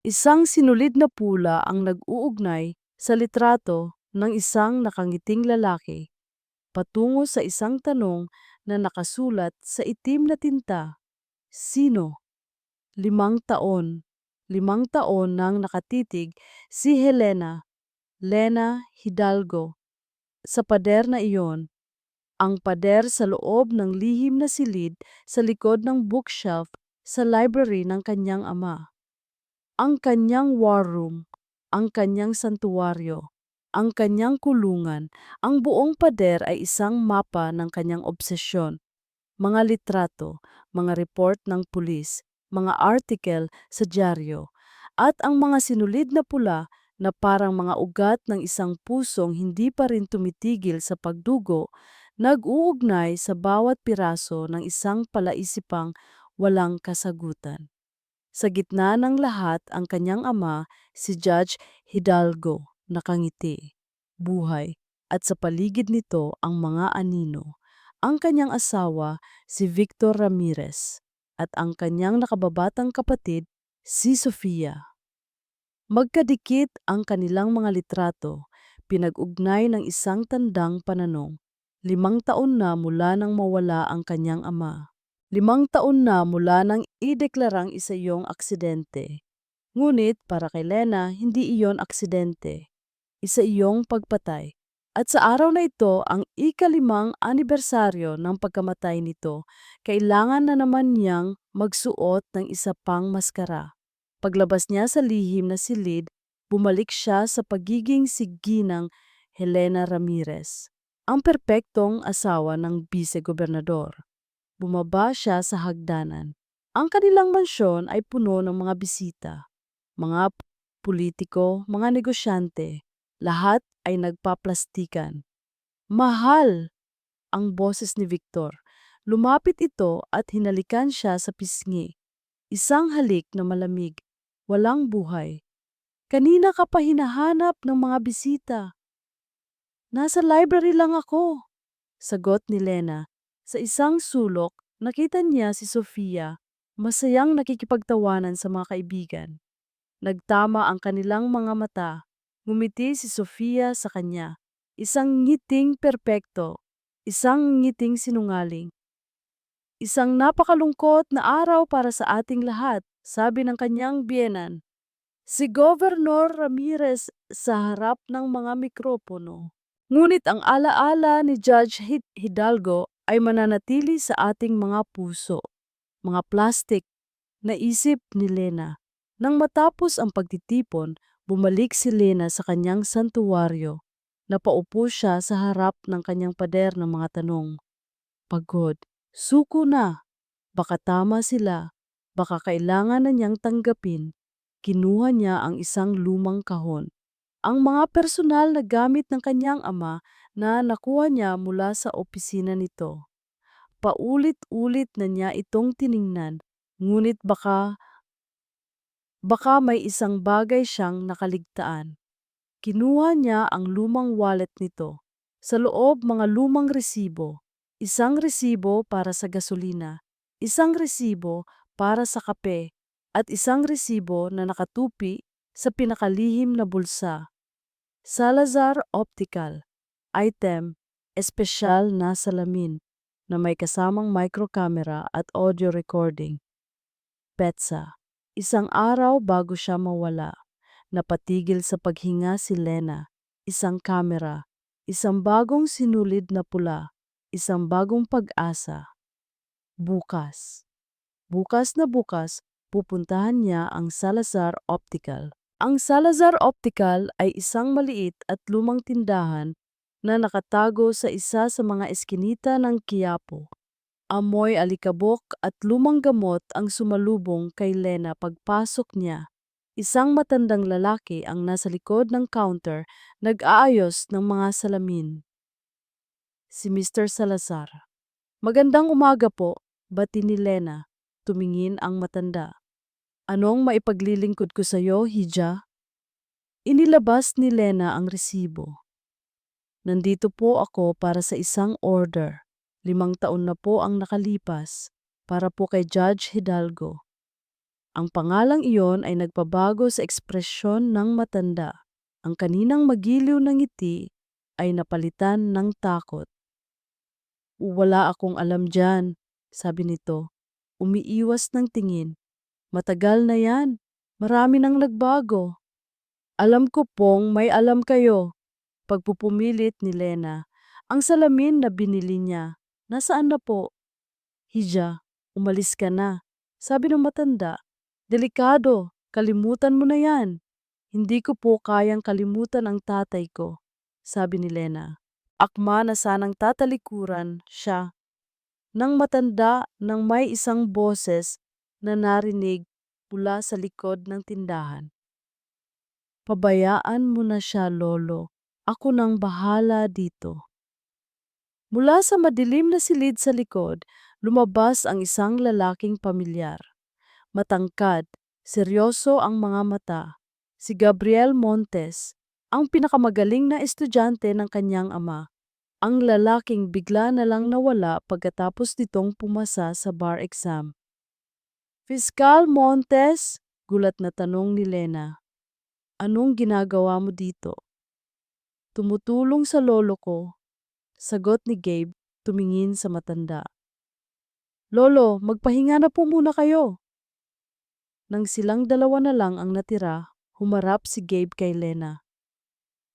Isang sinulid na pula ang nag-uugnay sa litrato ng isang nakangiting lalaki patungo sa isang tanong na nakasulat sa itim na tinta. Sino? 5 taon. 5 taon nang nakatitig si Lena Hidalgo, sa pader na iyon. Ang pader sa loob ng lihim na silid sa likod ng bookshelf sa library ng kanyang ama. Ang kanyang war room, ang kanyang santuwaryo, ang kanyang kulungan, ang buong pader ay isang mapa ng kanyang obsesyon. Mga litrato, mga report ng pulis, mga article sa dyaryo, at ang mga sinulid na pula na parang mga ugat ng isang pusong hindi pa rin tumitigil sa pagdugo, nag-uugnay sa bawat piraso ng isang palaisipang walang kasagutan. Sa gitna ng lahat ang kanyang ama, si Judge Hidalgo, nakangiti, buhay, at sa paligid nito ang mga anino. Ang kanyang asawa, si Victor Ramirez, at ang kanyang nakababatang kapatid, si Sofia. Magkadikit ang kanilang mga litrato, pinag-ugnay ng isang tandang pananong. 5 taon na mula nang mawala ang kanyang ama. 5 taon na mula nang ideklarang isa iyong aksidente. Ngunit para kay Lena, hindi iyon aksidente. Isa iyong pagpatay. At sa araw na ito, ang ika-5 anibersaryo ng pagkamatay nito, kailangan na naman niyang magsuot ng isa pang maskara. Paglabas niya sa lihim na silid, bumalik siya sa pagiging siginang Helena Ramirez, ang perpektong asawa ng bise-gobernador. Bumaba siya sa hagdanan. Ang kanilang mansyon ay puno ng mga bisita, mga politiko, mga negosyante. Lahat ay nagpaplastikan. Mahal! Ang boses ni Victor. Lumapit ito at hinalikan siya sa pisngi. Isang halik na malamig, walang buhay. Kanina ka pa hinahanap ng mga bisita. Nasa library lang ako, sagot ni Lena. Sa isang sulok, nakita niya si Sofia, masayang nakikipagtawanan sa mga kaibigan. Nagtama ang kanilang mga mata. Ngumiti si Sofia sa kanya. Isang ngiting perpekto, isang ngiting sinungaling. Isang napakalungkot na araw para sa ating lahat, sabi ng kanyang biyenan. Si Governor Ramirez sa harap ng mga mikropono. Ngunit ang alaala ni Judge Hidalgo ay mananatili sa ating mga puso. Mga plastic, naisip ni Lena. Nang matapos ang pagtitipon, bumalik si Lena sa kanyang santuwaryo. Napaupo siya sa harap ng kanyang pader ng mga tanong. Pagod. Suko na. Baka tama sila. Baka kailangan na niyang tanggapin. Kinuha niya ang isang lumang kahon. Ang mga personal na gamit ng kanyang ama na nakuha niya mula sa opisina nito. Paulit-ulit na niya itong tiningnan, ngunit baka may isang bagay siyang nakaligtaan. Kinuha niya ang lumang wallet nito. Sa loob mga lumang resibo. Isang resibo para sa gasolina, isang resibo para sa kape, at isang resibo na nakatupi sa pinakalihim na bulsa. Salazar Optical, item, espesyal na salamin na may kasamang microcamera at audio recording. Petsa, isang araw bago siya mawala, napatigil sa paghinga si Lena, isang kamera, isang bagong sinulid na pula, isang bagong pag-asa. Bukas. Bukas na bukas, pupuntahan niya ang Salazar Optical. Ang Salazar Optical ay isang maliit at lumang tindahan na nakatago sa isa sa mga eskinita ng Quiapo. Amoy alikabok at lumang gamot ang sumalubong kay Lena pagpasok niya. Isang matandang lalaki ang nasa likod ng counter nag-aayos ng mga salamin. Si Mr. Salazar. Magandang umaga po, bati ni Lena. Tumingin ang matanda. Anong maipaglilingkod ko sa iyo, Hija? Inilabas ni Lena ang resibo. Nandito po ako para sa isang order. 5 taon na po ang nakalipas para po kay Judge Hidalgo. Ang pangalang iyon ay nagpabago sa ekspresyon ng matanda. Ang kaninang magiliw na ngiti ay napalitan ng takot. Wala akong alam dyan, sabi nito. Umiiwas ng tingin. Matagal na yan. Marami nang nagbago. Alam ko pong may alam kayo. Pagpupumilit ni Lena. Ang salamin na binili niya. Nasaan na po? Hija, umalis ka na. Sabi ng matanda. Delikado. Kalimutan mo na yan. Hindi ko po kayang kalimutan ang tatay ko, sabi ni Lena. Akma na sanang tatalikuran siya nang matanda nang may isang boses na narinig mula sa likod ng tindahan. Pabayaan mo na siya, Lolo. Ako nang bahala dito. Mula sa madilim na silid sa likod, lumabas ang isang lalaking pamilyar. Matangkad, seryoso ang mga mata. Si Gabriel Montes, ang pinakamagaling na estudyante ng kanyang ama. Ang lalaking bigla na lang nawala pagkatapos nitong pumasa sa bar exam. Fiscal Montes, gulat na tanong ni Lena. Anong ginagawa mo dito? Tumutulong sa lolo ko, sagot ni Gabe, tumingin sa matanda. Lolo, magpahinga na po muna kayo. Nang silang dalawa na lang ang natira, humarap si Gabe kay Lena.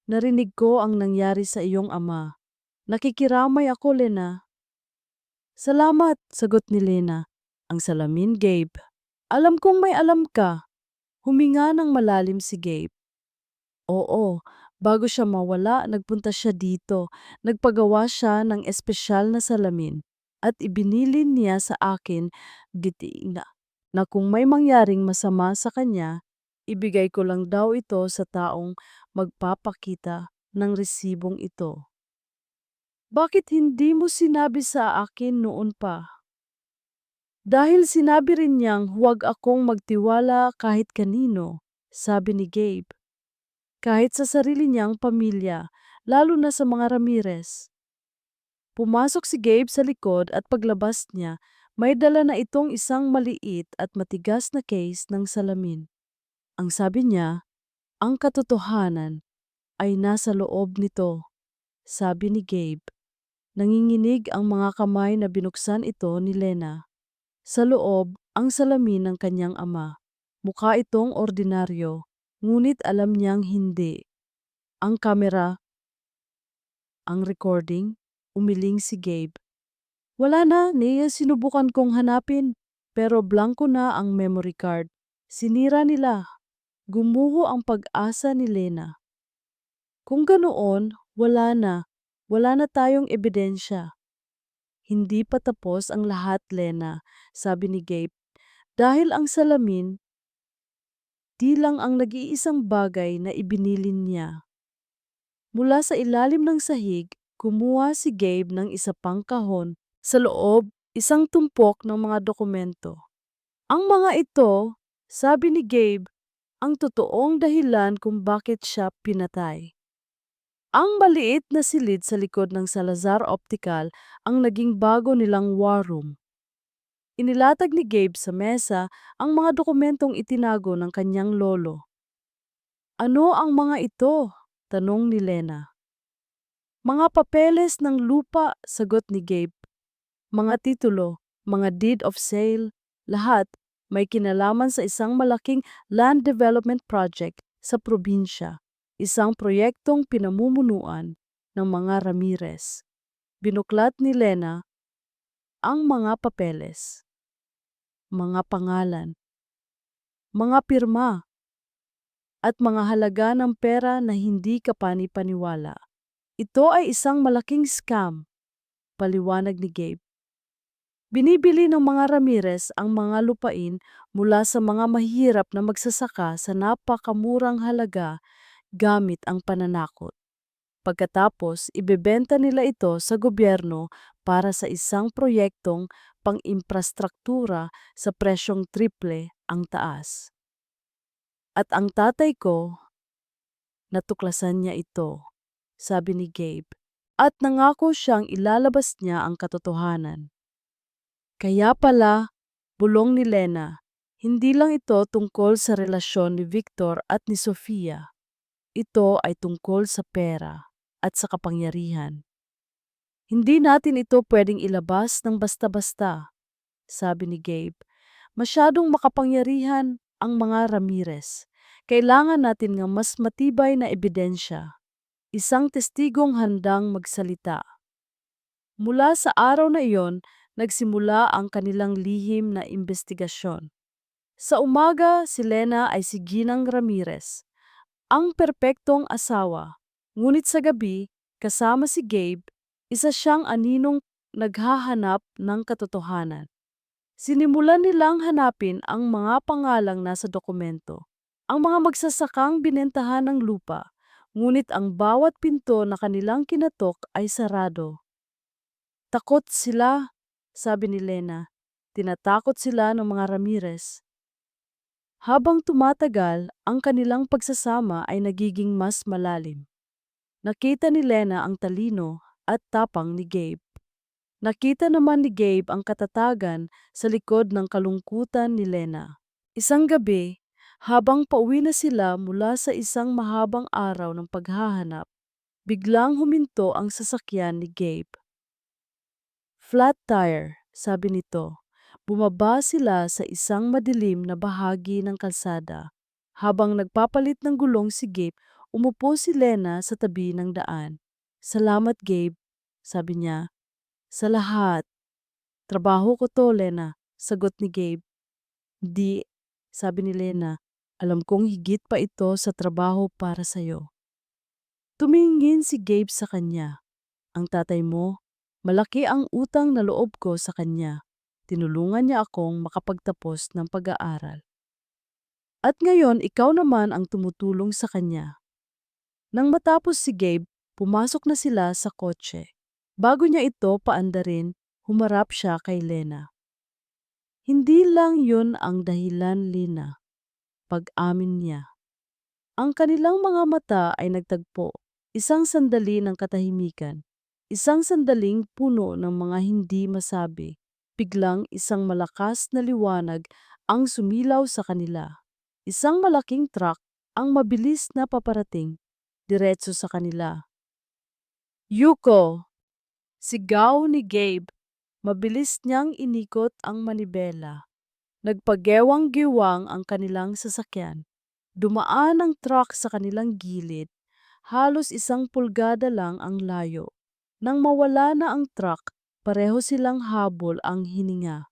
Narinig ko ang nangyari sa iyong ama. Nakikiramay ako, Lena. Salamat, sagot ni Lena. Ang salamin, Gabe. Alam kong may alam ka. Huminga ng malalim si Gabe. Oo, bago siya mawala, nagpunta siya dito. Nagpagawa siya ng espesyal na salamin at ibinilin niya sa akin giting na kung may mangyaring masama sa kanya, ibigay ko lang daw ito sa taong magpapakita ng resibong ito. Bakit hindi mo sinabi sa akin noon pa? Dahil sinabi rin niyang huwag akong magtiwala kahit kanino, sabi ni Gabe. Kahit sa sarili niyang pamilya, lalo na sa mga Ramirez. Pumasok si Gabe sa likod at paglabas niya, may dala na itong isang maliit at matigas na case ng salamin. Ang sabi niya, ang katotohanan ay nasa loob nito, sabi ni Gabe. Nanginginig ang mga kamay na binuksan ito ni Lena. Sa loob, ang salamin ng kanyang ama. Mukha itong ordinaryo, ngunit alam niyang hindi. Ang kamera, ang recording, umiling si Gabe. Wala na, Nia, sinubukan kong hanapin, pero blanco na ang memory card. Sinira nila. Gumuho ang pag-asa ni Lena. Kung ganoon, wala na tayong ebidensya. Hindi pa tapos ang lahat, Lena, sabi ni Gabe. Dahil ang salamin, di lang ang nag-iisang bagay na ibinilin niya. Mula sa ilalim ng sahig, kumuha si Gabe ng isa pang kahon. Sa loob, isang tumpok ng mga dokumento. Ang mga ito, sabi ni Gabe, ang totoong dahilan kung bakit siya pinatay. Ang maliit na silid sa likod ng Salazar Optical ang naging bago nilang war room. Inilatag ni Gabe sa mesa ang mga dokumentong itinago ng kanyang lolo. Ano ang mga ito? Tanong ni Lena. Mga papeles ng lupa, sagot ni Gabe. Mga titulo, mga deed of sale, lahat may kinalaman sa isang malaking land development project sa probinsya. Isang proyektong pinamumunuan ng mga Ramirez. Binuklat ni Lena ang mga papeles, mga pangalan, mga pirma, at mga halaga ng pera na hindi kapani-paniwala. Ito ay isang malaking scam, paliwanag ni Gabe. Binibili ng mga Ramirez ang mga lupain mula sa mga mahihirap na magsasaka sa napakamurang halaga gamit ang pananakot. Pagkatapos, ibebenta nila ito sa gobyerno para sa isang proyektong pang-imprastruktura sa presyong triple ang taas. At ang tatay ko, natuklasan niya ito, sabi ni Gabe, at nangako siyang ilalabas niya ang katotohanan. Kaya pala, bulong ni Lena, Hindi lang ito tungkol sa relasyon ni Victor at ni Sofia. Ito ay tungkol sa pera at sa kapangyarihan. Hindi natin ito pwedeng ilabas ng basta-basta, sabi ni Gabe. Masyadong makapangyarihan ang mga Ramirez. Kailangan natin ng mas matibay na ebidensya. Isang testigong handang magsalita. Mula sa araw na iyon, nagsimula ang kanilang lihim na investigasyon. Sa umaga, si Lena ay si Ginang Ramirez, ang perpektong asawa. Ngunit sa gabi, kasama si Gabe, isa siyang aninong naghahanap ng katotohanan. Sinimulan nilang hanapin ang mga pangalang nasa dokumento, ang mga magsasakang binentahan ng lupa, ngunit ang bawat pinto na kanilang kinatok ay sarado. Takot sila, sabi ni Lena. Tinatakot sila ng mga Ramirez. Habang tumatagal, ang kanilang pagsasama ay nagiging mas malalim. Nakita ni Lena ang talino at tapang ni Gabe. Nakita naman ni Gabe ang katatagan sa likod ng kalungkutan ni Lena. Isang gabi, habang pauwi na sila mula sa isang mahabang araw ng paghahanap, biglang huminto ang sasakyan ni Gabe. Flat tire, sabi nito. Bumaba sila sa isang madilim na bahagi ng kalsada. Habang nagpapalit ng gulong si Gabe, umupo si Lena sa tabi ng daan. Salamat, Gabe, sabi niya. Sa lahat. Trabaho ko to, Lena, sagot ni Gabe. Di, sabi ni Lena, alam kong higit pa ito sa trabaho para sa'yo. Tumingin si Gabe sa kanya. Ang tatay mo, malaki ang utang na loob ko sa kanya. Tinulungan niya akong makapagtapos ng pag-aaral. At ngayon, ikaw naman ang tumutulong sa kanya. Nang matapos si Gabe, pumasok na sila sa kotse. Bago niya ito paandarin, humarap siya kay Lena. Hindi lang yun ang dahilan, Lena. Pag-amin niya. Ang kanilang mga mata ay nagtagpo. Isang sandali ng katahimikan. Isang sandaling puno ng mga hindi masabi. Biglang isang malakas na liwanag ang sumilaw sa kanila. Isang malaking truck ang mabilis na paparating, diretso sa kanila. Yuko! Sigaw ni Gabe. Mabilis niyang inikot ang manibela. Nagpagewang-gewang ang kanilang sasakyan. Dumaan ang truck sa kanilang gilid. Halos 1 pulgada lang ang layo. Nang mawala na ang truck, pareho silang habol ang hininga.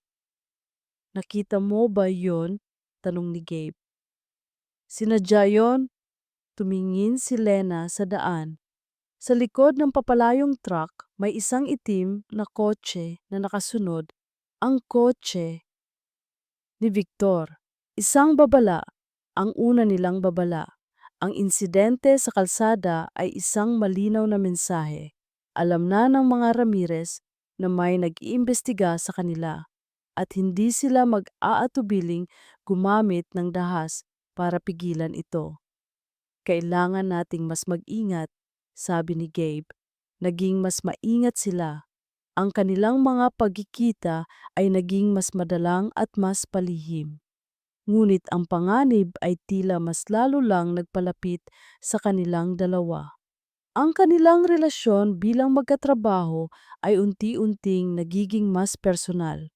Nakita mo ba yon? Tanong ni Gabe. Sinadya yon? Tumingin si Lena sa daan. Sa likod ng papalayong truck, may isang itim na kotse na nakasunod. Ang kotse ni Victor. Isang babala, ang una nilang babala. Ang insidente sa kalsada ay isang malinaw na mensahe. Alam na ng mga Ramirez na may nag-iimbestiga sa kanila at hindi sila mag-aatubiling gumamit ng dahas para pigilan ito. Kailangan nating mas mag-ingat, sabi ni Gabe. Naging mas maingat sila. Ang kanilang mga pagkikita ay naging mas madalang at mas palihim. Ngunit ang panganib ay tila mas lalo lang nagpalapit sa kanilang dalawa. Ang kanilang relasyon bilang magkatrabaho ay unti-unting nagiging mas personal.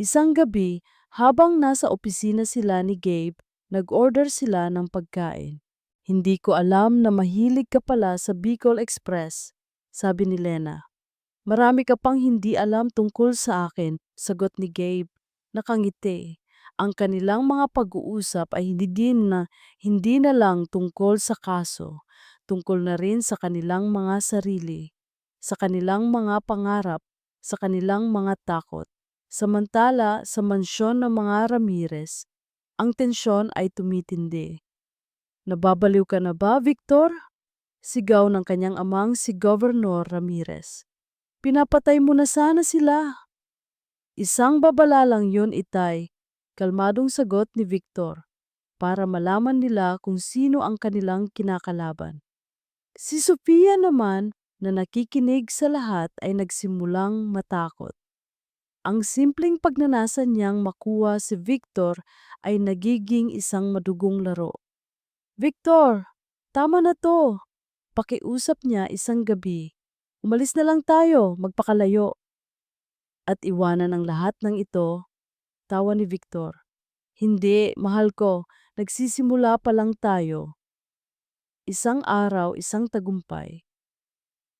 Isang gabi, habang nasa opisina sila ni Gabe, nag-order sila ng pagkain. Hindi ko alam na mahilig ka pala sa Bicol Express, sabi ni Lena. Marami ka pang hindi alam tungkol sa akin, sagot ni Gabe. Nakangiti. Ang kanilang mga pag-uusap ay hindi na lang tungkol sa kaso, tungkol na rin sa kanilang mga sarili, sa kanilang mga pangarap, sa kanilang mga takot. Samantala, sa mansyon ng mga Ramirez, ang tensyon ay tumitindi. Nababaliw ka na ba, Victor? Sigaw ng kanyang amang si Governor Ramirez. Pinapatay mo na sana sila. Isang babala lang yun, Itay, kalmadong sagot ni Victor, para malaman nila kung sino ang kanilang kinakalaban. Si Sofia naman, na nakikinig sa lahat, ay nagsimulang matakot. Ang simpleng pagnanasa niyang makuha si Victor ay nagiging isang madugong laro. Victor, tama na to. Pakiusap niya isang gabi. Umalis na lang tayo, magpakalayo. At iwanan ang lahat ng ito, tawa ni Victor. Hindi, mahal ko, nagsisimula pa lang tayo. Isang araw, isang tagumpay.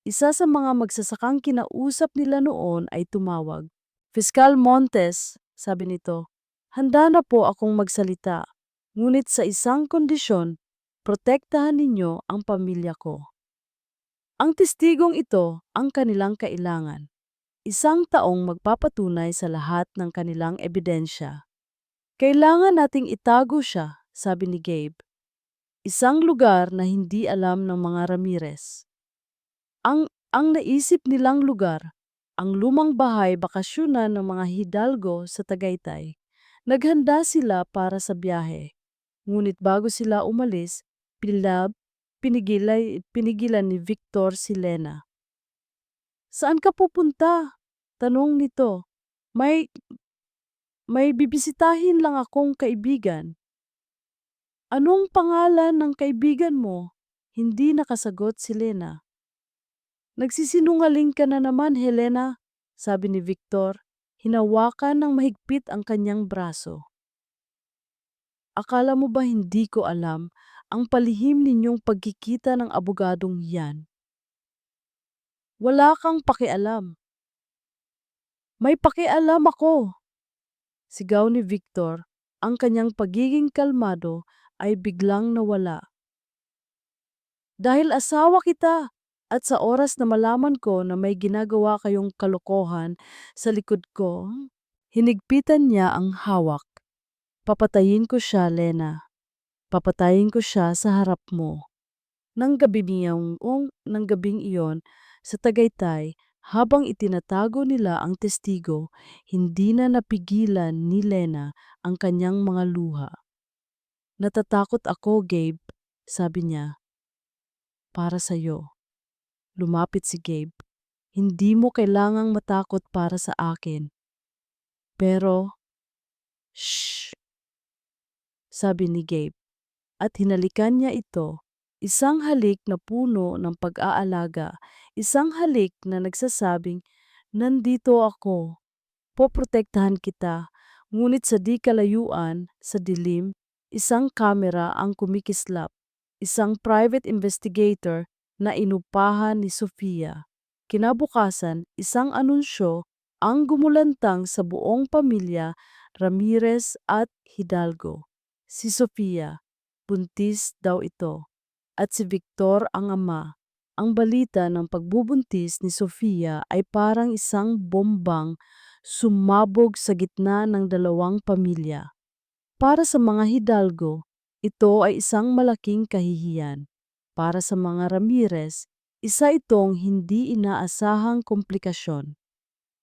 Isa sa mga magsasakang kinausap nila noon ay tumawag. Fiskal Montes, sabi nito, handa na po akong magsalita. Ngunit sa isang kondisyon, protektahan ninyo ang pamilya ko. Ang testigong ito ang kanilang kailangan. Isang taong magpapatunay sa lahat ng kanilang ebidensya. Kailangan nating itago siya, sabi ni Gabe. Isang lugar na hindi alam ng mga Ramirez. Ang naisip nilang lugar, ang lumang bahay bakasyonan ng mga Hidalgo sa Tagaytay. Naghanda sila para sa biyahe. Ngunit bago sila umalis, pinigilan ni Victor si Lena. Saan ka pupunta? Tanong nito. May bibisitahin lang akong kaibigan. Anong pangalan ng kaibigan mo? Hindi nakasagot si Lena. Nagsisinungaling ka na naman, Helena, sabi ni Victor, hinawakan ng mahigpit ang kanyang braso. Akala mo ba hindi ko alam ang palihim ninyong pagkikita ng abogadong yan? Wala kang pakialam. May pakialam ako. Sigaw ni Victor, ang kanyang pagiging kalmado ay biglang nawala. Dahil asawa kita at sa oras na malaman ko na may ginagawa kayong kalokohan sa likod ko, hinigpitan niya ang hawak. Papatayin ko siya, Lena. Papatayin ko siya sa harap mo. Nang gabing iyon, sa Tagaytay, habang itinatago nila ang testigo, hindi na napigilan ni Lena ang kanyang mga luha. Natatakot ako, Gabe, sabi niya. Para sa'yo. Lumapit si Gabe. Hindi mo kailangang matakot para sa akin. Pero, shh, sabi ni Gabe. At hinalikan niya ito. Isang halik na puno ng pag-aalaga. Isang halik na nagsasabing, nandito ako. Poprotektahan kita. Ngunit sa di kalayuan, sa dilim, isang kamera ang kumikislap. Isang private investigator na inupahan ni Sofia. Kinabukasan, isang anunsyo ang gumulantang sa buong pamilya Ramirez at Hidalgo. Si Sofia, buntis daw ito, at si Victor ang ama. Ang balita ng pagbubuntis ni Sofia ay parang isang bombang sumabog sa gitna ng dalawang pamilya. Para sa mga Hidalgo, ito ay isang malaking kahihiyan. Para sa mga Ramirez, isa itong hindi inaasahang komplikasyon.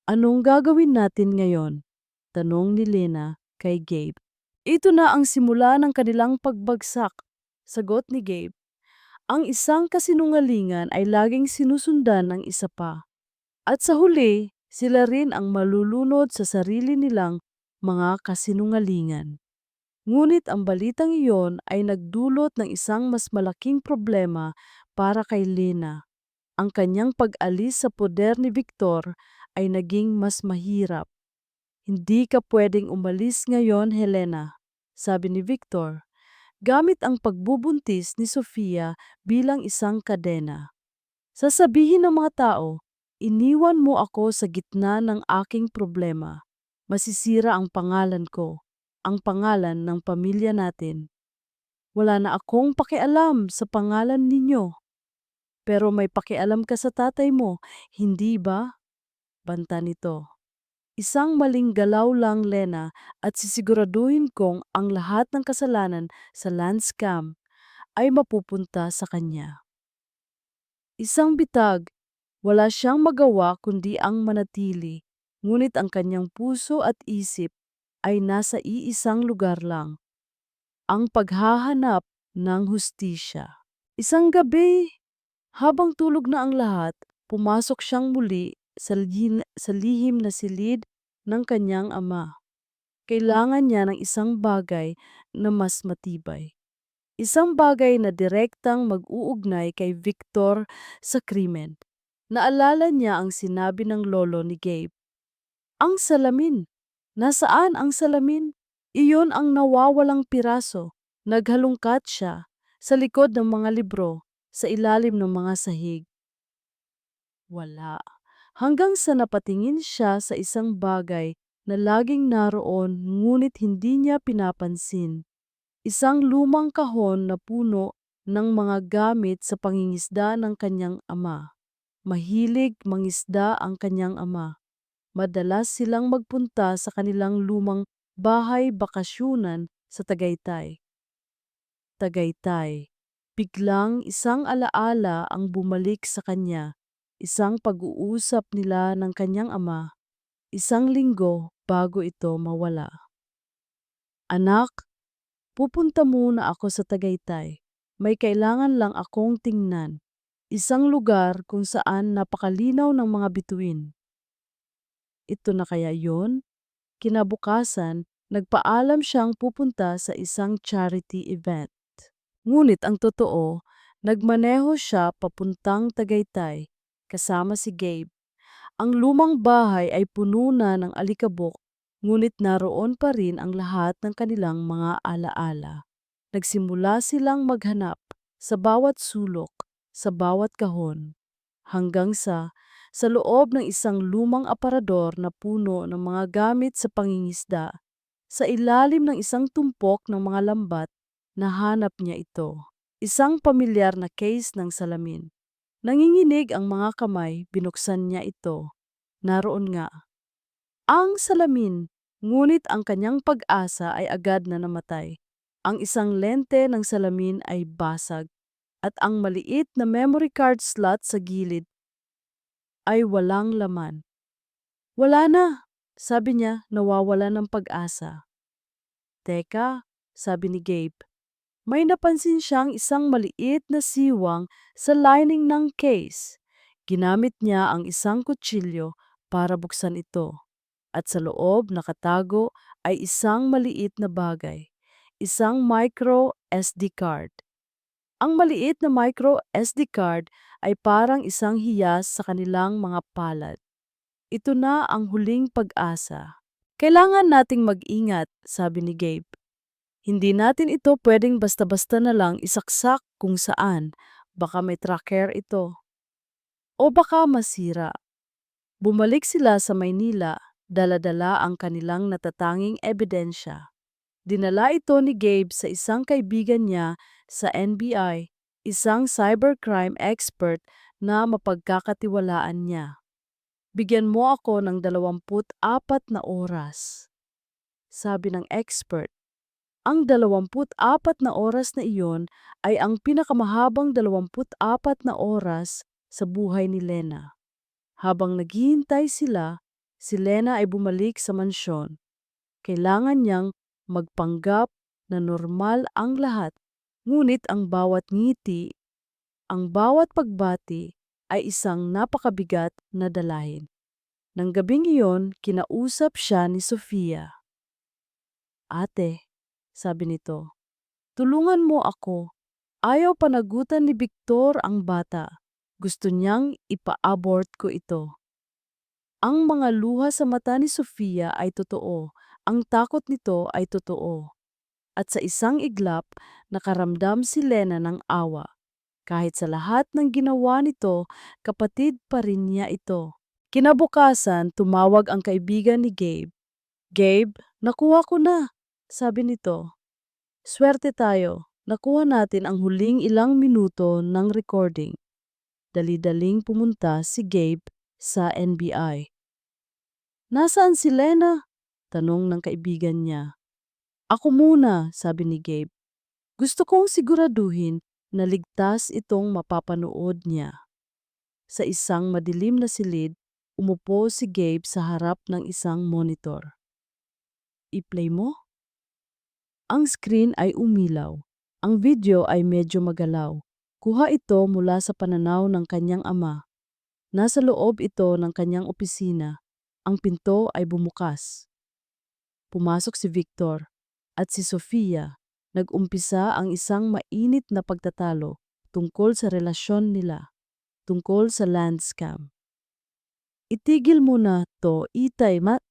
Anong gagawin natin ngayon? Tanong ni Lena kay Gabe. Ito na ang simula ng kanilang pagbagsak, sagot ni Gabe. Ang isang kasinungalingan ay laging sinusundan ng isa pa. At sa huli, sila rin ang malulunod sa sarili nilang mga kasinungalingan. Ngunit ang balitang iyon ay nagdulot ng isang mas malaking problema para kay Lena. Ang kanyang pag-alis sa poder ni Victor ay naging mas mahirap. Hindi ka pwedeng umalis ngayon, Helena, sabi ni Victor, gamit ang pagbubuntis ni Sofia bilang isang kadena. Sasabihin ng mga tao, iniwan mo ako sa gitna ng aking problema. Masisira ang pangalan ko, ang pangalan ng pamilya natin. Wala na akong pakialam sa pangalan ninyo. Pero may pakialam ka sa tatay mo, hindi ba? Banta nito. Isang maling galaw lang, Lena, at sisiguraduhin kong ang lahat ng kasalanan sa land scam ay mapupunta sa kanya. Isang bitag, wala siyang magawa kundi ang manatili, ngunit ang kanyang puso at isip ay nasa iisang lugar lang, ang paghahanap ng hustisya. Isang gabi, habang tulog na ang lahat, pumasok siyang muli sa lihim na silid ng kanyang ama. Kailangan niya ng isang bagay na mas matibay. Isang bagay na direktang mag-uugnay kay Victor sa krimen. Naalala niya ang sinabi ng lolo ni Gabe. Ang salamin. Nasaan ang salamin? Iyon ang nawawalang piraso. Naghalungkat siya sa likod ng mga libro, sa ilalim ng mga sahig. Wala. Hanggang sa napatingin siya sa isang bagay na laging naroon ngunit hindi niya pinapansin. Isang lumang kahon na puno ng mga gamit sa pangingisda ng kanyang ama. Mahilig mangisda ang kanyang ama. Madalas silang magpunta sa kanilang lumang bahay bakasyunan sa Tagaytay. Tagaytay. Biglang isang alaala ang bumalik sa kanya. Isang pag-uusap nila ng kanyang ama. Isang linggo bago ito mawala. Anak, pupunta muna ako sa Tagaytay. May kailangan lang akong tingnan. Isang lugar kung saan napakalinaw ng mga bituin. Ito na kaya yon? Kinabukasan, nagpaalam siyang pupunta sa isang charity event. Ngunit ang totoo, nagmaneho siya papuntang Tagaytay kasama si Gabe. Ang lumang bahay ay puno na ng alikabok, ngunit naroon pa rin ang lahat ng kanilang mga alaala. Nagsimula silang maghanap sa bawat sulok, sa bawat kahon, hanggang sa loob ng isang lumang aparador na puno ng mga gamit sa pangingisda. Sa ilalim ng isang tumpok ng mga lambat, nahanap niya ito. Isang pamilyar na case ng salamin. Nanginginig ang mga kamay, binuksan niya ito. Naroon nga ang salamin, ngunit ang kanyang pag-asa ay agad na namatay. Ang isang lente ng salamin ay basag at ang maliit na memory card slot sa gilid ay walang laman. Wala na, sabi niya, nawawala ng pag-asa. Teka, sabi ni Gabe, may napansin siyang isang maliit na siwang sa lining ng case. Ginamit niya ang isang kutsilyo para buksan ito. At sa loob nakatago ay isang maliit na bagay, isang micro SD card. Ang maliit na micro SD card ay parang isang hiyas sa kanilang mga palad. Ito na ang huling pag-asa. Kailangan nating mag-ingat, sabi ni Gabe. Hindi natin ito pwedeng basta-basta na lang isaksak kung saan. Baka may tracker ito. O baka masira. Bumalik sila sa Maynila, dala-dala ang kanilang natatanging ebidensya. Dinala ito ni Gabe sa isang kaibigan niya sa NBI, isang cybercrime expert na mapagkakatiwalaan niya. Bigyan mo ako ng 24 na oras, sabi ng expert. Ang 24 na oras na iyon ay ang pinakamahabang 24 na oras sa buhay ni Lena. Habang naghihintay sila, si Lena ay bumalik sa mansyon. Kailangan niyang magpanggap na normal ang lahat, ngunit ang bawat ngiti, ang bawat pagbati ay isang napakabigat na dalahin. Nang gabing iyon, kinausap siya ni Sofia. Ate, sabi nito, tulungan mo ako. Ayaw panagutan ni Victor ang bata. Gusto niyang ipa-abort ko ito. Ang mga luha sa mata ni Sofia ay totoo. Ang takot nito ay totoo. At sa isang iglap, nakaramdam si Lena ng awa. Kahit sa lahat ng ginawa nito, kapatid pa rin niya ito. Kinabukasan, tumawag ang kaibigan ni Gabe. Gabe, nakuha ko na, sabi nito. Swerte tayo, nakuha natin ang huling ilang minuto ng recording. Dali-daling pumunta si Gabe sa NBI. Nasaan si Lena? Tanong ng kaibigan niya. Ako muna, sabi ni Gabe. Gusto kong siguraduhin na ligtas itong mapapanood niya. Sa isang madilim na silid, umupo si Gabe sa harap ng isang monitor. I-play mo? Ang screen ay umilaw. Ang video ay medyo magalaw. Kuha ito mula sa pananaw ng kanyang ama. Nasa loob ito ng kanyang opisina. ang pinto ay bumukas. Pumasok si Victor at si Sofia. Nag-umpisa ang isang mainit na pagtatalo tungkol sa relasyon nila, tungkol sa land scam. Itigil mo na to, itay mat,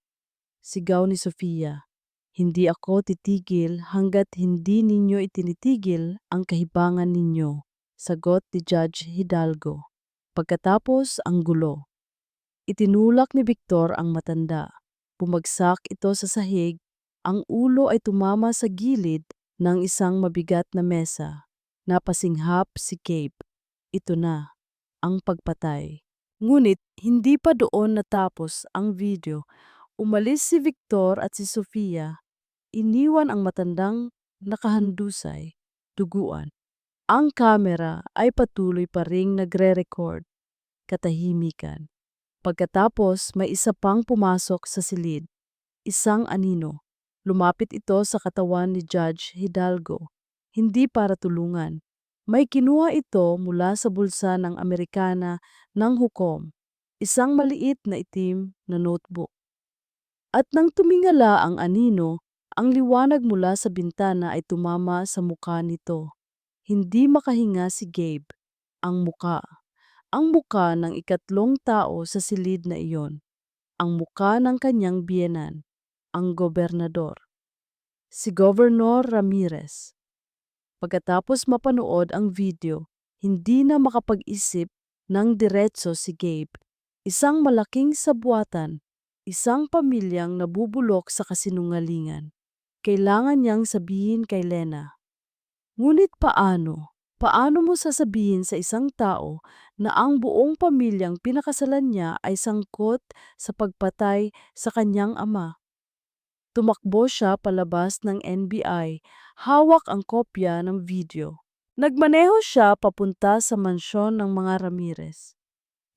sigaw ni Sofia. Hindi ako titigil hanggat hindi ninyo itinitigil ang kahibangan ninyo, sagot ni Judge Hidalgo. Pagkatapos ang gulo. Itinulak ni Victor ang matanda. Bumagsak ito sa sahig, ang ulo ay tumama sa gilid ng isang mabigat na mesa. Napasinghap si Gabe. Ito na, ang pagpatay. Ngunit hindi pa doon natapos ang video. Umalis si Victor at si Sofia. Iniwan ang matandang nakahandusay, duguan. Ang kamera ay patuloy pa ring nagre-record. Katahimikan. Pagkatapos may isa pang pumasok sa silid. Isang anino. Lumapit ito sa katawan ni Judge Hidalgo. Hindi para tulungan. May kinuha ito mula sa bulsa ng Amerikana ng hukom. Isang maliit na itim na notebook. At nang tumingala ang anino, ang liwanag mula sa bintana ay tumama sa muka nito. Hindi makahinga si Gabe. Ang muka. Ang muka ng ikatlong tao sa silid na iyon. Ang muka ng kanyang biyenan, ang gobernador. Si Governor Ramirez. Pagkatapos mapanood ang video, hindi na makapag-isip ng diretso si Gabe. Isang malaking sabwatan, isang pamilyang nabubulok sa kasinungalingan. Kailangan niyang sabihin kay Lena. Ngunit paano? Paano mo sasabihin sa isang tao na ang buong pamilyang pinakasalan niya ay sangkot sa pagpatay sa kanyang ama? Tumakbo siya palabas ng NBI, hawak ang kopya ng video. Nagmaneho siya papunta sa mansyon ng mga Ramirez.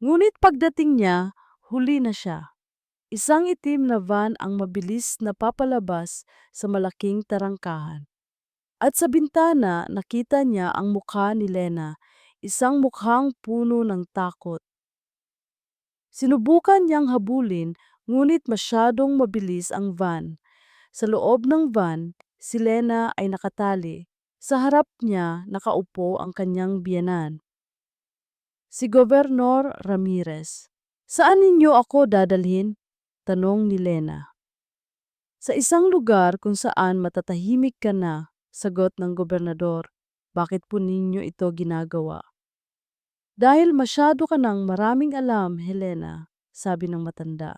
Ngunit pagdating niya, huli na siya. Isang itim na van ang mabilis na papalabas sa malaking tarangkahan. At sa bintana, nakita niya ang mukha ni Lena, isang mukhang puno ng takot. Sinubukan niyang habulin, ngunit masyadong mabilis ang van. Sa loob ng van, si Lena ay nakatali. Sa harap niya, nakaupo ang kanyang biyenan. Si Gobernador Ramirez. Saan ninyo ako dadalhin? Tanong ni Lena. Sa isang lugar kung saan matatahimik ka na, sagot ng gobernador. Bakit po ninyo ito ginagawa? Dahil masyado ka nang maraming alam, Helena, sabi ng matanda.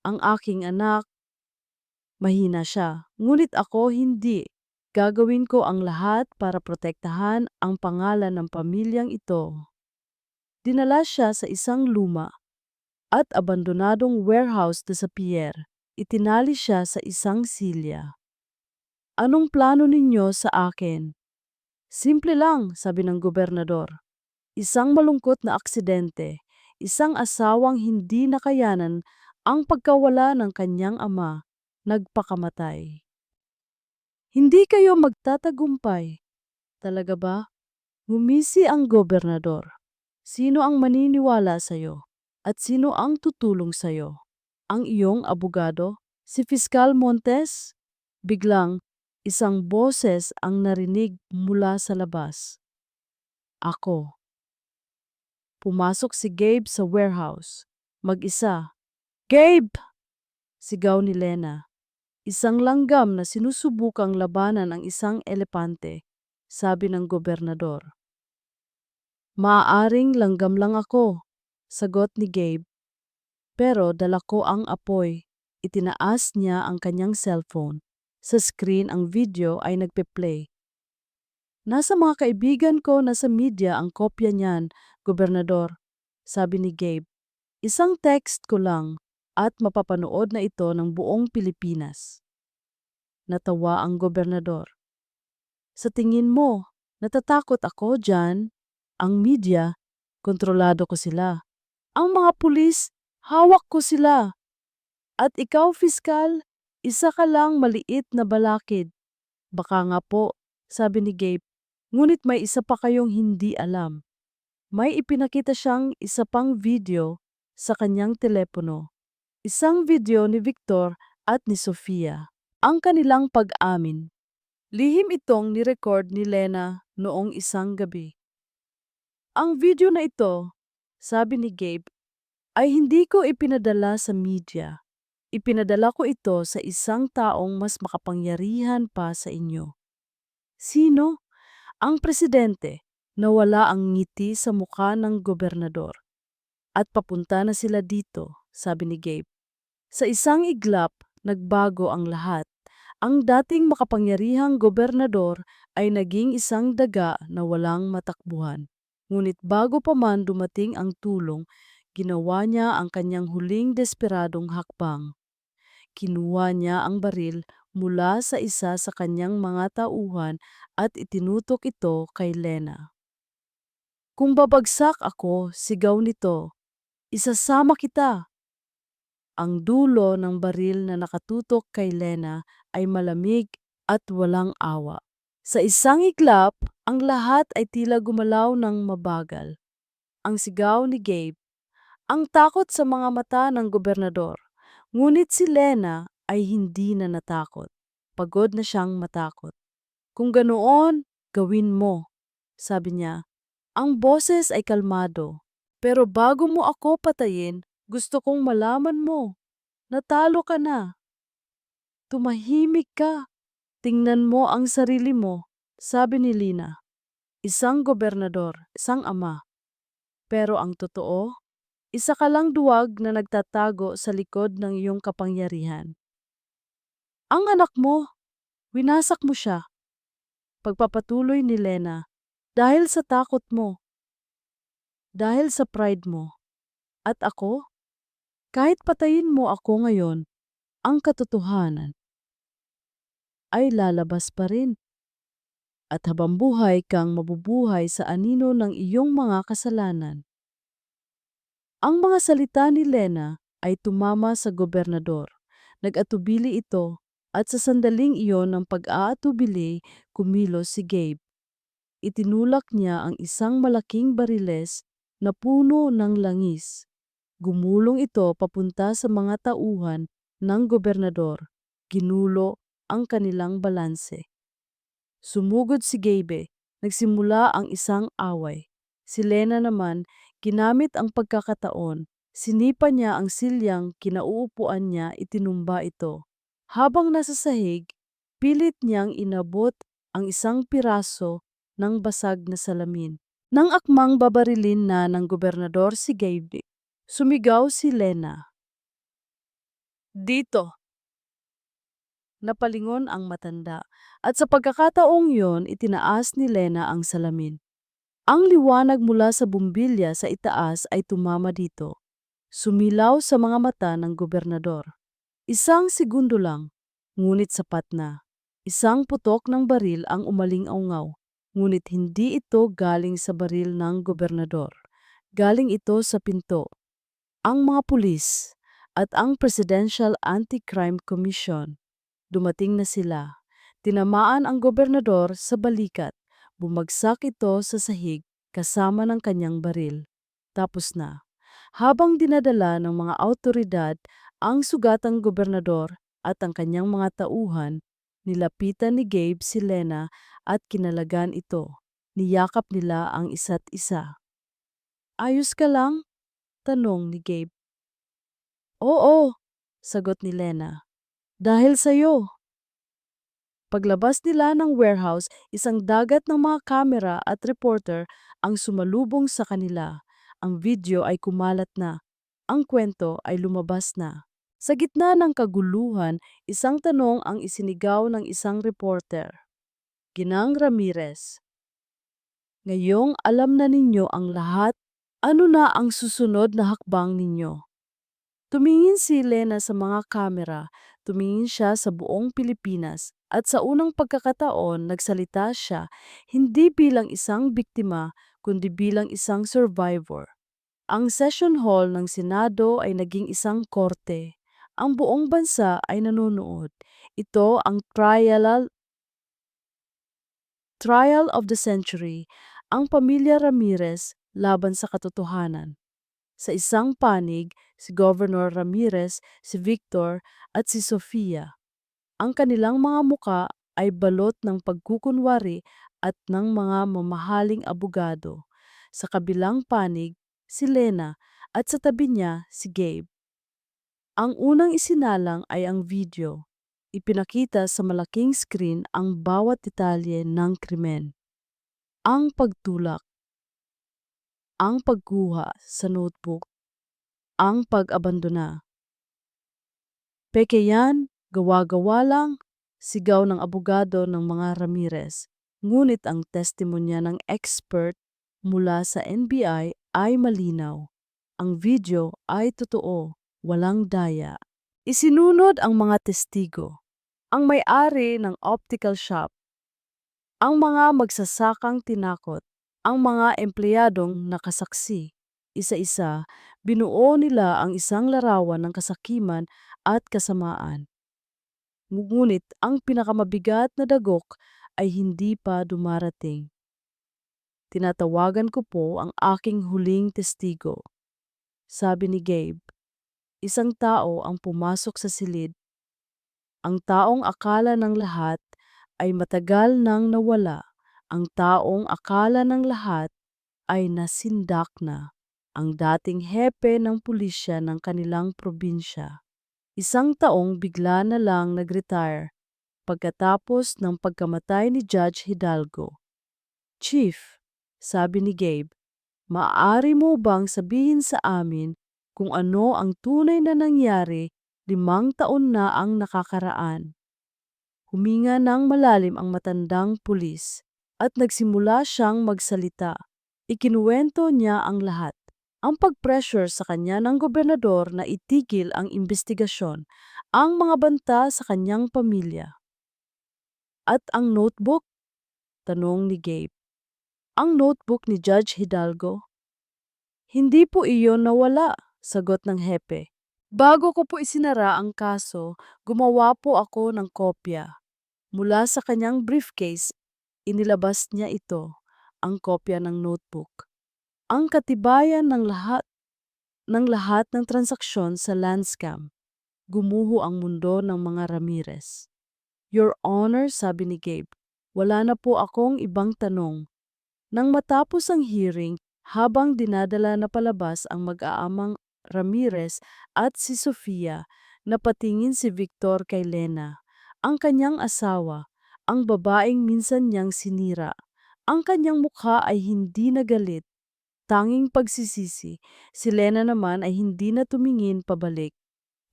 Ang aking anak, mahina siya, ngunit ako hindi. Gagawin ko ang lahat para protektahan ang pangalan ng pamilyang ito. Dinala siya sa isang luma at abandonadong warehouse sa Pierre. Itinali siya sa isang silya. Anong plano ninyo sa akin? Simple lang, sabi ng gobernador. Isang malungkot na aksidente, isang asawang hindi nakayanan ang pagkawala ng kanyang ama, nagpakamatay. Hindi kayo magtatagumpay. Talaga ba? Ngumisi ang gobernador. Sino ang maniniwala sa'yo? At sino ang tutulong sa'yo? Ang iyong abogado? Si Fiskal Montes? Biglang, isang boses ang narinig mula sa labas. Ako. Pumasok si Gabe sa warehouse. Mag-isa. Gabe! Sigaw ni Lena. Isang langgam na sinusubukang labanan ang isang elepante, sabi ng gobernador. Maaaring langgam lang ako, sagot ni Gabe. Pero dala ko ang apoy. Itinaas niya ang kanyang cellphone. Sa screen ang video ay nagpe-play. Nasa mga kaibigan ko na sa media ang kopya niyan, gobernador, sabi ni Gabe. Isang text ko lang at mapapanood na ito ng buong Pilipinas. Natawa ang gobernador. Sa tingin mo, natatakot ako dyan? Ang media, kontrolado ko sila. Ang mga pulis, hawak ko sila. At ikaw, Fiskal, isa ka lang maliit na balakid. Baka nga po, sabi ni Gabe, ngunit may isa pa kayong hindi alam. May ipinakita siyang isa pang video sa kanyang telepono. Isang video ni Victor at ni Sofia. Ang kanilang pag-amin. Lihim itong ni-record ni Lena noong isang gabi. Ang video na ito, sabi ni Gabe, ay hindi ko ipinadala sa media. Ipinadala ko ito sa isang taong mas makapangyarihan pa sa inyo. Sino? Ang presidente. Nawala ang ngiti sa mukha ng gobernador. At papunta na sila dito, sabi ni Gabe. Sa isang iglap, nagbago ang lahat. Ang dating makapangyarihang gobernador ay naging isang daga na walang matakbuhan. Ngunit bago pa man dumating ang tulong, ginawa niya ang kanyang huling desperadong hakbang. Kinuha niya ang baril mula sa isa sa kanyang mga tauhan at itinutok ito kay Lena. Kung babagsak ako, sigaw nito, isasama kita. Ang dulo ng baril na nakatutok kay Lena ay malamig at walang awa. Sa isang iglap, ang lahat ay tila gumalaw ng mabagal. Ang sigaw ni Gabe, ang takot sa mga mata ng gobernador. Ngunit si Lena ay hindi na natakot. Pagod na siyang matakot. Kung ganoon, gawin mo, sabi niya. Ang boses ay kalmado. Pero bago mo ako patayin, gusto kong malaman mo. Natalo ka na. Tumahimik ka. Tingnan mo ang sarili mo, sabi ni Lina. Isang gobernador, isang ama. Pero ang totoo, isa ka lang duwag na nagtatago sa likod ng iyong kapangyarihan. Ang anak mo, winasak mo siya. Pagpapatuloy ni Lena, dahil sa takot mo, dahil sa pride mo. At ako, kahit patayin mo ako ngayon, ang katotohanan ay lalabas pa rin. At habang buhay kang mabubuhay sa anino ng iyong mga kasalanan. Ang mga salita ni Lena ay tumama sa gobernador. Nag-atubili ito at sa sandaling iyon ng pag-aatubili, kumilos si Gabe. Itinulak niya ang isang malaking bariles na puno ng langis. Gumulong ito papunta sa mga tauhan ng gobernador. Ginulo ang kanilang balanse. Sumugod si Gabe. Nagsimula ang isang away. Si Lena naman, ginamit ang pagkakataon. Sinipa niya ang silyang kinauupuan niya, itinumba ito. Habang nasa sahig, pilit niyang inabot ang isang piraso ng basag na salamin. Nang akmang babarilin na ng gobernador si Gabe, sumigaw si Lena. Dito! Napalingon ang matanda at sa pagkakataong yon itinaas ni Lena ang salamin. Ang liwanag mula sa bumbilya sa itaas ay tumama dito. Sumilaw sa mga mata ng gobernador. Isang segundo lang, ngunit sapat na. Isang putok ng baril ang umaling-aungaw, ngunit hindi ito galing sa baril ng gobernador. Galing ito sa pinto. Ang mga pulis at ang Presidential Anti-Crime Commission. Dumating na sila. Tinamaan ang gobernador sa balikat. Bumagsak ito sa sahig kasama ng kanyang baril. Tapos na. Habang dinadala ng mga awtoridad ang sugatang gobernador at ang kanyang mga tauhan, nilapitan ni Gabe si Lena at kinalagan ito. Niyakap nila ang isa't isa. Ayos ka lang? Tanong ni Gabe. Oo, sagot ni Lena. Dahil sa'yo. Paglabas nila ng warehouse, isang dagat ng mga kamera at reporter ang sumalubong sa kanila. Ang video ay kumalat na. Ang kwento ay lumabas na. Sa gitna ng kaguluhan, isang tanong ang isinigaw ng isang reporter. Ginang Ramirez, ngayong alam na ninyo ang lahat, ano na ang susunod na hakbang ninyo? Tumingin si Lena sa mga kamera, tumingin siya sa buong Pilipinas, at sa unang pagkakataon nagsalita siya hindi bilang isang biktima kundi bilang isang survivor. Ang session hall ng Senado ay naging isang korte. Ang buong bansa ay nanonood. Ito ang trial of the century, ang pamilya Ramirez laban sa katotohanan. Sa isang panig, si Governor Ramirez, si Victor at si Sofia. Ang kanilang mga muka ay balot ng pagkukunwari at ng mga mamahaling abogado. Sa kabilang panig, si Lena at sa tabi niya si Gabe. Ang unang isinalang ay ang video. Ipinakita sa malaking screen ang bawat detalye ng krimen. Ang pagtulak, ang pagkuha sa notebook, ang pag-abandona. Peke yan, gawa-gawa lang, sigaw ng abogado ng mga Ramirez. Ngunit ang testimonya ng expert mula sa NBI ay malinaw. Ang video ay totoo, walang daya. Isinunod ang mga testigo, ang may-ari ng optical shop, ang mga magsasakang tinakot, ang mga empleyadong nakasaksi. Isa-isa, binuo nila ang isang larawan ng kasakiman at kasamaan. Ngunit ang pinakamabigat na dagok ay hindi pa dumarating. Tinatawagan ko po ang aking huling testigo, sabi ni Gabe. Isang tao ang pumasok sa silid. Ang taong akala ng lahat ay matagal nang nawala. Ang taong akala ng lahat ay nasindak na. Ang dating hepe ng pulisya ng kanilang probinsya. Isang taong bigla na lang nag-retire pagkatapos ng pagkamatay ni Judge Hidalgo. Chief, sabi ni Gabe, maaari mo bang sabihin sa amin kung ano ang tunay na nangyari 5 taon na ang nakakaraan? Huminga ng malalim ang matandang pulis at nagsimula siyang magsalita. Ikinuwento niya ang lahat. Ang pag-pressure sa kanya ng gobernador na itigil ang investigasyon, ang mga banta sa kanyang pamilya. At ang notebook? Tanong ni Gabe. Ang notebook ni Judge Hidalgo? Hindi po iyon nawala, sagot ng hepe. Bago ko po isinara ang kaso, gumawa po ako ng kopya. Mula sa kanyang briefcase, inilabas niya ito, ang kopya ng notebook. Ang katibayan ng lahat ng transaksyon sa land scam. Gumuho ang mundo ng mga Ramirez. Your Honor, sabi ni Gabe, wala na po akong ibang tanong. Nang matapos ang hearing, habang dinadala na palabas ang mag-aamang Ramirez at si Sofia, napatingin si Victor kay Lena, ang kanyang asawa, ang babaeng minsan niyang sinira. Ang kanyang mukha ay hindi nagalit, tanging pagsisisi. Si Lena naman ay hindi na tumingin pabalik.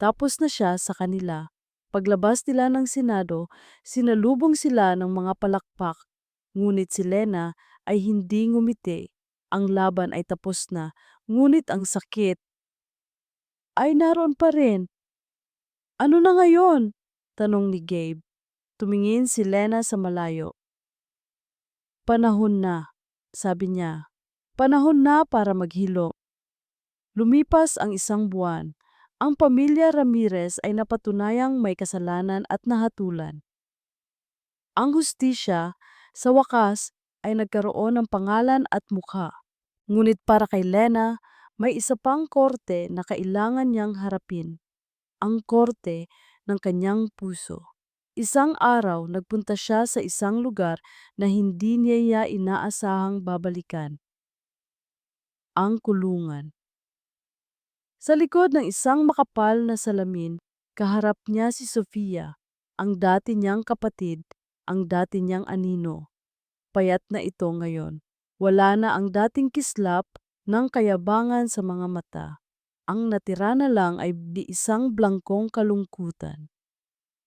Tapos na siya sa kanila. Paglabas nila ng Senado, sinalubong sila ng mga palakpak. Ngunit si Lena ay hindi ngumiti. Ang laban ay tapos na, ngunit ang sakit ay naroon pa rin. Ano na ngayon? Tanong ni Gabe. Tumingin si Lena sa malayo. Panahon na, sabi niya. Panahon na para maghilo. Lumipas ang 1 buwan. Ang pamilya Ramirez ay napatunayang may kasalanan at nahatulan. Ang hustisya, sa wakas, ay nagkaroon ng pangalan at mukha. Ngunit para kay Lena, may isa pang korte na kailangan niyang harapin. Ang korte ng kanyang puso. Isang araw, nagpunta siya sa isang lugar na hindi niya inaasahang babalikan. Ang kulungan. Sa likod ng isang makapal na salamin, kaharap niya si Sofia, ang dati niyang kapatid, ang dati niyang anino. Payat na ito ngayon. Wala na ang dating kislap ng kayabangan sa mga mata. Ang natira na lang ay isang blangkong kalungkutan.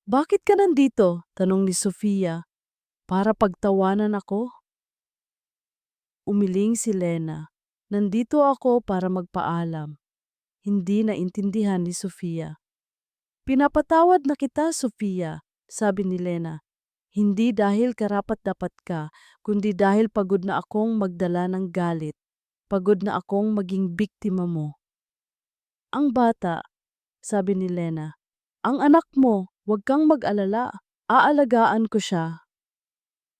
Bakit ka nandito? Tanong ni Sofia. Para pagtawanan ako? Umiling si Lena. Nandito ako para magpaalam. Hindi naintindihan ni Sofia. Pinapatawad na kita, Sofia, sabi ni Lena. Hindi dahil karapat-dapat ka, kundi dahil pagod na akong magdala ng galit. Pagod na akong maging biktima mo. Ang bata, sabi ni Lena. Ang anak mo, huwag kang mag-alala. Aalagaan ko siya.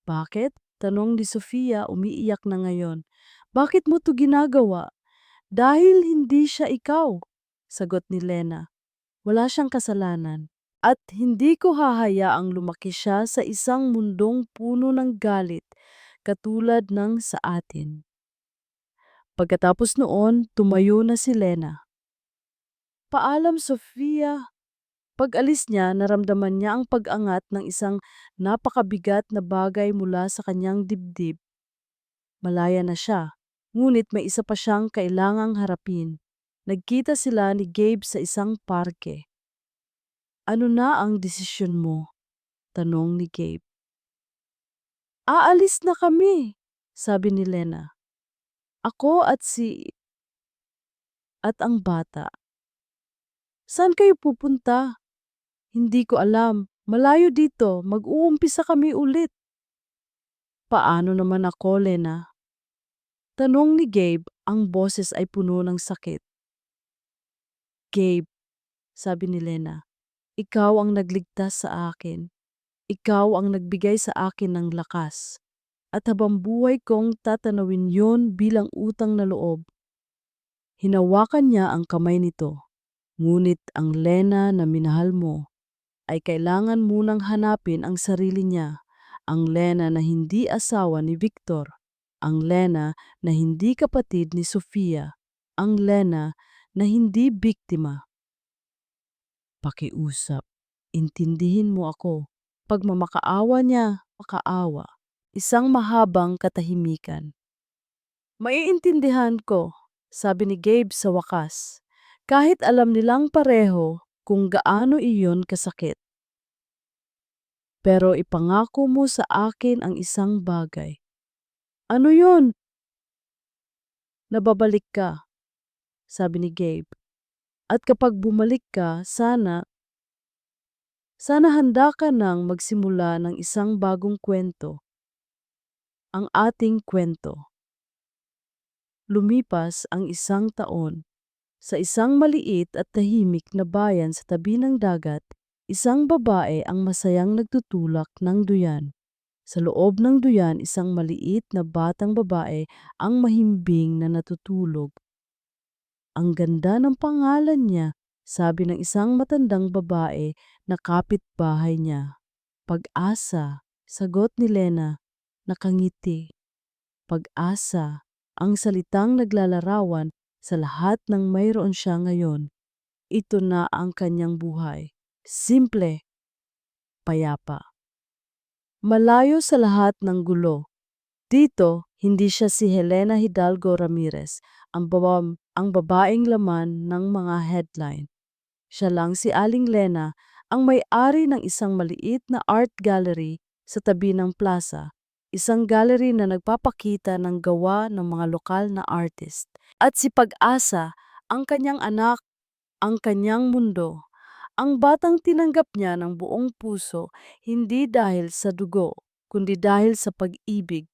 Bakit? Tanong ni Sofia, umiiyak na ngayon. Bakit mo to ginagawa? Dahil hindi siya ikaw, sagot ni Lena. Wala siyang kasalanan. At hindi ko hahayaang lumaki siya sa isang mundong puno ng galit katulad ng sa atin. Pagkatapos noon, tumayo na si Lena. Paalam, Sofia. Pag-alis niya, naramdaman niya ang pag-angat ng isang napakabigat na bagay mula sa kanyang dibdib. Malaya na siya, ngunit may isa pa siyang kailangang harapin. Nagkita sila ni Gabe sa isang parke. Ano na ang desisyon mo? Tanong ni Gabe. Aalis na kami, sabi ni Lena. Ako at ang bata. Saan kayo pupunta? Hindi ko alam. Malayo dito. Mag-uumpisa kami ulit. Paano naman ako, Lena? Tanong ni Gabe, ang boses ay puno ng sakit. Gabe, sabi ni Lena, ikaw ang nagligtas sa akin. Ikaw ang nagbigay sa akin ng lakas. At habang buhay kong tatanawin yon bilang utang na loob. Hinawakan niya ang kamay nito. Ngunit ang Lena na minahal mo ay kailangan munang hanapin ang sarili niya. Ang Lena na hindi asawa ni Victor. Ang Lena na hindi kapatid ni Sofia. Ang Lena na hindi biktima. Pakiusap. Intindihin mo ako. Pagmamakaawa niya, makaawa. Isang mahabang katahimikan. Maiintindihan ko, sabi ni Gabe sa wakas. Kahit alam nilang pareho kung gaano iyon kasakit. Pero ipangako mo sa akin ang isang bagay. Ano yun? Nababalik ka, sabi ni Gabe. At kapag bumalik ka, sana handa ka nang magsimula ng isang bagong kwento. Ang ating kwento. Lumipas ang isang taon. Sa isang maliit at tahimik na bayan sa tabi ng dagat, isang babae ang masayang nagtutulak ng duyan. Sa loob ng duyan, isang maliit na batang babae ang mahimbing na natutulog. Ang ganda ng pangalan niya, sabi ng isang matandang babae na kapitbahay niya. Pag-asa, sagot ni Lena, nakangiti. Pag-asa, ang salitang naglalarawan sa lahat ng mayroon siya ngayon. Ito na ang kanyang buhay. Simple, payapa. Malayo sa lahat ng gulo. Dito, hindi siya si Helena Hidalgo Ramirez, ang babaeng laman ng mga headline. Siya lang si Aling Lena, ang may-ari ng isang maliit na art gallery sa tabi ng plaza. Isang gallery na nagpapakita ng gawa ng mga lokal na artist. At si Pag-asa, ang kanyang anak, ang kanyang mundo. Ang batang tinanggap niya ng buong puso, hindi dahil sa dugo, kundi dahil sa pag-ibig.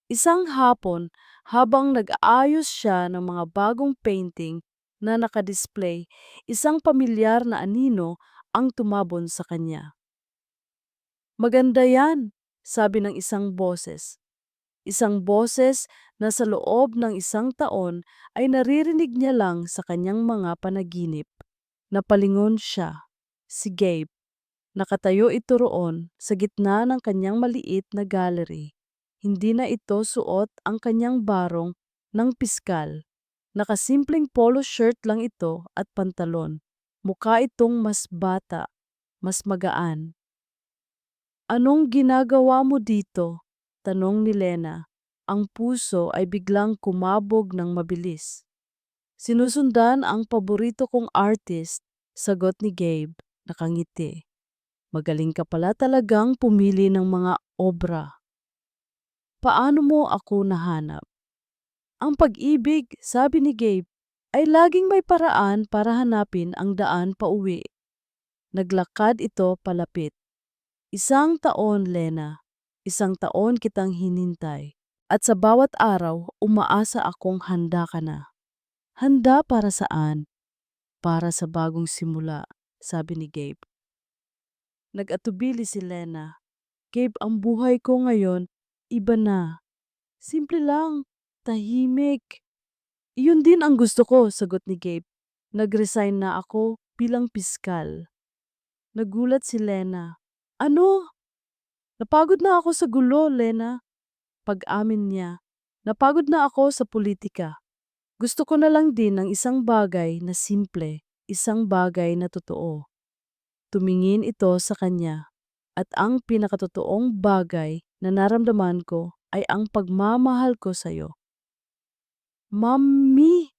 Isang hapon, habang nag-aayos siya ng mga bagong painting na nakadisplay, isang pamilyar na anino ang tumabon sa kanya. Maganda yan, sabi ng isang boses. Isang boses na sa loob ng isang taon ay naririnig niya lang sa kanyang mga panaginip. Napalingon siya. Si Gabe. Nakatayo ito roon sa gitna ng kanyang maliit na gallery. Hindi na ito suot ang kanyang barong ng piskal. Nakasimpleng polo shirt lang ito at pantalon. Mukha itong mas bata, mas magaan. Anong ginagawa mo dito? Tanong ni Lena. Ang puso ay biglang kumabog ng mabilis. Sinusundan ang paborito kong artist, sagot ni Gabe, nakangiti. Magaling ka pala talagang pumili ng mga obra. Paano mo ako nahanap? Ang pag-ibig, sabi ni Gabe, ay laging may paraan para hanapin ang daan pauwi. Naglakad ito palapit. Isang taon, Lena. Isang taon kitang hinintay. At sa bawat araw, umaasa akong handa ka na. Handa para saan? Para sa bagong simula, sabi ni Gabe. Nag-atubili si Lena. Gabe, ang buhay ko ngayon, iba na. Simple lang, tahimik. Iyon din ang gusto ko, sagot ni Gabe. Nag-resign na ako bilang piskal. Nagulat si Lena. Ano? Napagod na ako sa gulo, Lena. Pag-amin niya. Napagod na ako sa politika. Gusto ko na lang din ng isang bagay na simple, isang bagay na totoo. Tumingin ito sa kanya. At ang pinakatotoong bagay na naramdaman ko ay ang pagmamahal ko sa'yo. Mami!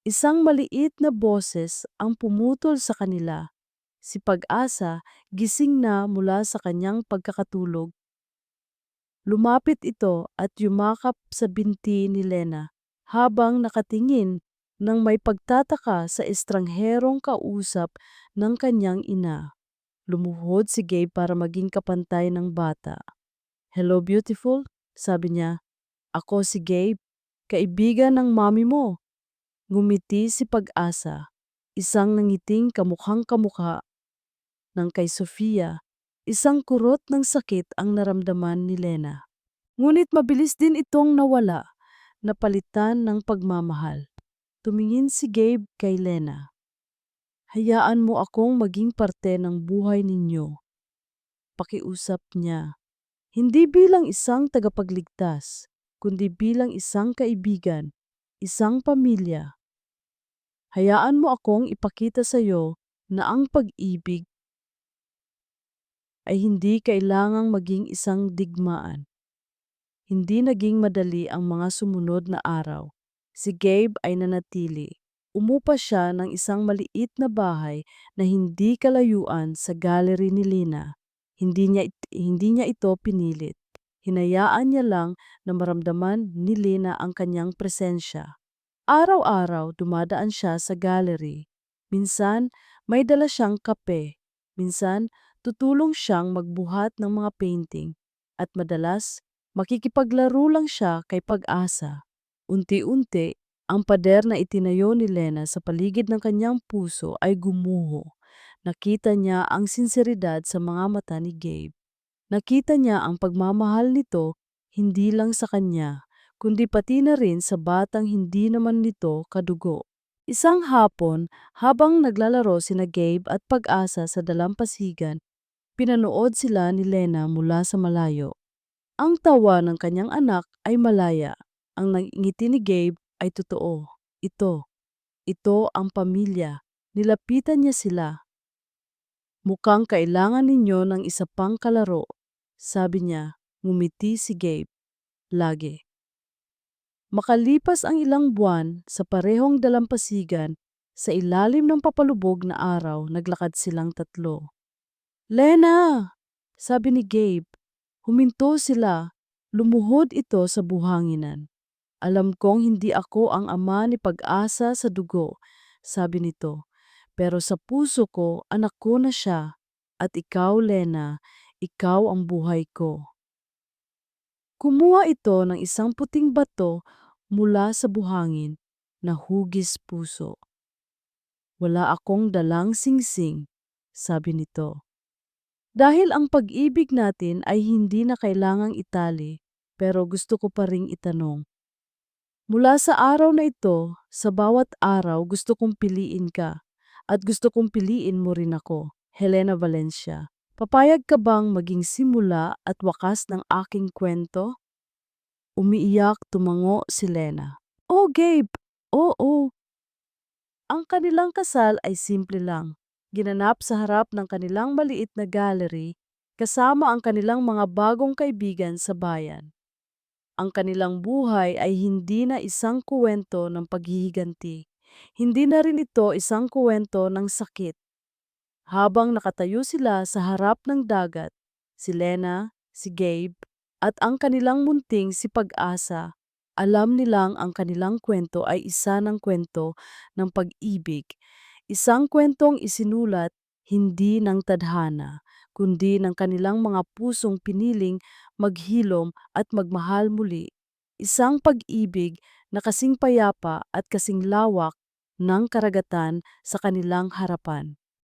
Isang maliit na boses ang pumutol sa kanila. Si Pag-asa gising na mula sa kanyang pagkakatulog. Lumapit ito at yumakap sa binti ni Lena habang nakatingin ng may pagtataka sa estrangherong kausap ng kanyang ina. Lumuhod si Gabe para maging kapantay ng bata. Hello, beautiful, sabi niya. Ako si Gabe, kaibigan ng mami mo. Ngumiti si Pag-asa, isang nangiting kamukhang kamukha ng kay Sofia. Isang kurot ng sakit ang naramdaman ni Lena. Ngunit mabilis din itong nawala, napalitan ng pagmamahal. Tumingin si Gabe kay Lena. Hayaan mo akong maging parte ng buhay ninyo. Pakiusap niya. Hindi bilang isang tagapagligtas, kundi bilang isang kaibigan, isang pamilya. Hayaan mo akong ipakita sa iyo na ang pag-ibig ay hindi kailangang maging isang digmaan. Hindi naging madali ang mga sumunod na araw. Si Gabe ay nanatili. Umupa siya ng isang maliit na bahay na hindi kalayuan sa gallery ni Lina. Hindi niya ito pinilit. Hinayaan niya lang na maramdaman ni Lina ang kanyang presensya. Araw-araw dumadaan siya sa gallery. Minsan may dala siyang kape. Minsan tutulong siyang magbuhat ng mga painting. At madalas makikipaglaro lang siya kay Pag-asa. Unti-unti, ang pader na itinayo ni Lena sa paligid ng kanyang puso ay gumuho. Nakita niya ang sinseridad sa mga mata ni Gabe. Nakita niya ang pagmamahal nito hindi lang sa kanya, kundi pati na rin sa batang hindi naman nito kadugo. Isang hapon, habang naglalaro sina Gabe at Pag-asa sa dalampasigan, pinanood sila ni Lena mula sa malayo. Ang tawa ng kanyang anak ay malaya. Ang ngiti ni Gabe ay totoo. Ito ang pamilya. Nilapitan niya sila. Mukhang kailangan ninyo ng isa pang kalaro, sabi niya. Ngumiti si Gabe. Lagi. Makalipas ang ilang buwan sa parehong dalampasigan, sa ilalim ng papalubog na araw, naglakad silang tatlo. Lena! Sabi ni Gabe. Huminto sila. Lumuhod ito sa buhanginan. Alam kong hindi ako ang ama ni Pag-asa sa dugo, sabi nito. Pero sa puso ko, anak ko na siya. At ikaw, Lena, ikaw ang buhay ko. Kumuha ito ng isang puting bato mula sa buhangin na hugis puso. Wala akong dalang singsing, sabi nito. Dahil ang pag-ibig natin ay hindi na kailangang itali, pero gusto ko pa ring itanong. Mula sa araw na ito, sa bawat araw gusto kong piliin ka at gusto kong piliin mo rin ako, Helena Valencia. Papayag ka bang maging simula at wakas ng aking kwento? Umiiyak tumango si Lena. Oh, Gabe! Oo. Ang kanilang kasal ay simple lang. Ginanap sa harap ng kanilang maliit na gallery kasama ang kanilang mga bagong kaibigan sa bayan. Ang kanilang buhay ay hindi na isang kuwento ng paghihiganti. Hindi na rin ito isang kuwento ng sakit. Habang nakatayo sila sa harap ng dagat, si Lena, si Gabe, at ang kanilang munting si Pag-asa, alam nilang ang kanilang kwento ay isa ng kwento ng pag-ibig. Isang kwentong isinulat hindi ng tadhana, kundi ng kanilang mga pusong piniling maghilom at magmahal muli. Isang pag-ibig na kasing payapa at kasing lawak ng karagatan sa kanilang harapan.